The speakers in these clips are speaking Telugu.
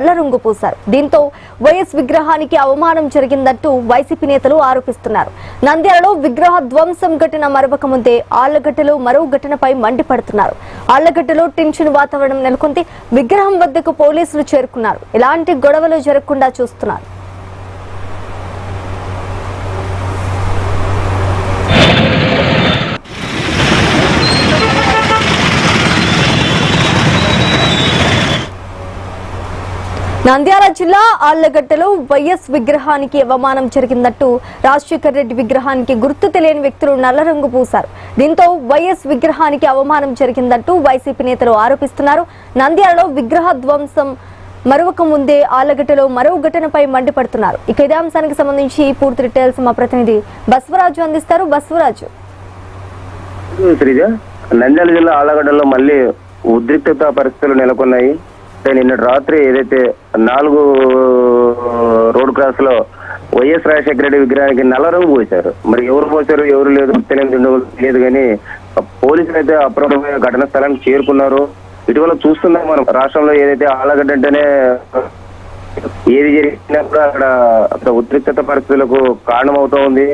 రంగు పూశారు. దీంతో వైఎస్ విగ్రహానికి అవమానం జరిగిందంటూ వైసీపీ నేతలు ఆరోపిస్తున్నారు. నంద్యాలలో విగ్రహ ధ్వంసం ఘటన మరొక ముందే ఆళ్లగడ్డలో మరో ఘటనపై మండిపడుతున్నారు. ఆళ్లగడ్డలో టెన్షన్ వాతావరణం నెలకొంది. విగ్రహం వద్దకు పోలీసులు చేరుకున్నారు. ఎలాంటి గొడవలు జరగకుండా చూస్తున్నారు. నంద్యాల జిల్లా ఆళ్లగడ్డలో వైఎస్ విగ్రహానికి అవమానం జరిగిందంటూ రాజశేఖర్ రెడ్డి విగ్రహానికి గుర్తు తెలియని వ్యక్తులు నల్ల రంగు పూశారు. దీంతో వైఎస్ విగ్రహానికి అవమానం జరిగిందంటూ వైసీపీ నేతలు ఆరోపిస్తున్నారు. నంద్యాలలో విగ్రహ ధ్వంసం మరొక ముందే ఆళ్లగడ్డలో మరో ఘటనపై మండిపడుతున్నారు. ఇక ఇదే అంశానికి సంబంధించి పూర్తి డీటెయిల్స్ మా ప్రతినిధి బస్వరాజు అందిస్తారు. బస్వరాజు. నంద్యాల జిల్లా ఆళ్లగడ్డలో మళ్ళీ ఉద్రిక్తత పరిస్థితులు నెలకొన్నాయి. నిన్న రాత్రి ఏదైతే 4 రోడ్ క్రాస్ లో వైఎస్ రాజశేఖర రెడ్డి విగ్రహానికి నల్ల రంగు పోశారు. మరి ఎవరు పోశారు ఎవరు లేదు తెలియదు కానీ పోలీసులు అయితే అప్రమత్తమైన ఘటనా స్థలానికి చేరుకున్నారు. ఇటీవల చూస్తున్నాం మనం రాష్ట్రంలో ఏదైతే ఆళ్లగడ్డ అంటేనే ఏది జరిగినా కూడా అక్కడ ఉద్రిక్తత పరిస్థితులకు కారణమవుతా ఉంది.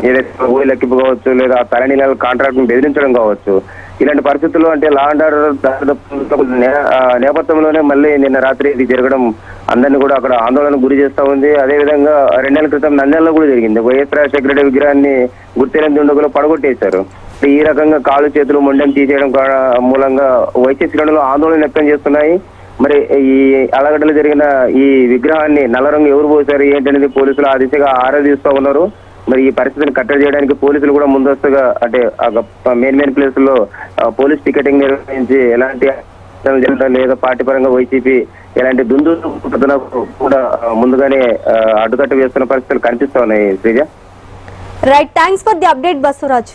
ఏదైతే ఊరి లెక్కింపు కావచ్చు లేదా తరణి నెలల కాంట్రాక్ట్ ను బెదిరించడం కావచ్చు. ఇలాంటి పరిస్థితుల్లో అంటే లా అండ్ ఆర్డర్ నేపథ్యంలోనే మళ్ళీ నిన్న రాత్రి ఇది జరగడం అందరినీ కూడా అక్కడ ఆందోళనకు గురి చేస్తా ఉంది. అదే విధంగా 2 నెలల క్రితం నంద్యాలలో కూడా జరిగింది. వైఎస్ రాజశేఖర రెడ్డి విగ్రహాన్ని గుర్తెలని దుండగులు పడగొట్టేశారు. ఈ రకంగా కాలు చేతులు మొండెం తీసేయడం మూలంగా వైసీపీ శ్రేణులు ఆందోళన వ్యక్తం చేస్తున్నాయి. మరి ఈ ఆళ్లగడ్డలో జరిగిన ఈ విగ్రహాన్ని నల్ల రంగు ఎవరు పోశారు ఏంటనేది పోలీసులు ఆ దిశగా ఆరా తీస్తూ ఉన్నారు. మరి ఈ పరిస్థితిని కట్టడి చేయడానికి పోలీసులు కూడా ముందస్తుగా అంటే మెయిన్ ప్లేసుల్లో పోలీస్ టికెటింగ్ నిర్వహించి ఎలాంటి జరగడం లేదా పార్టీ పరంగా వైసీపీ ఎలాంటి దుందుకు కూడా ముందుగానే అడ్డుకట్ట వేస్తున్న పరిస్థితులు కనిపిస్తా ఉన్నాయి. Sreeja. Right, thanks for the update Baswaraj.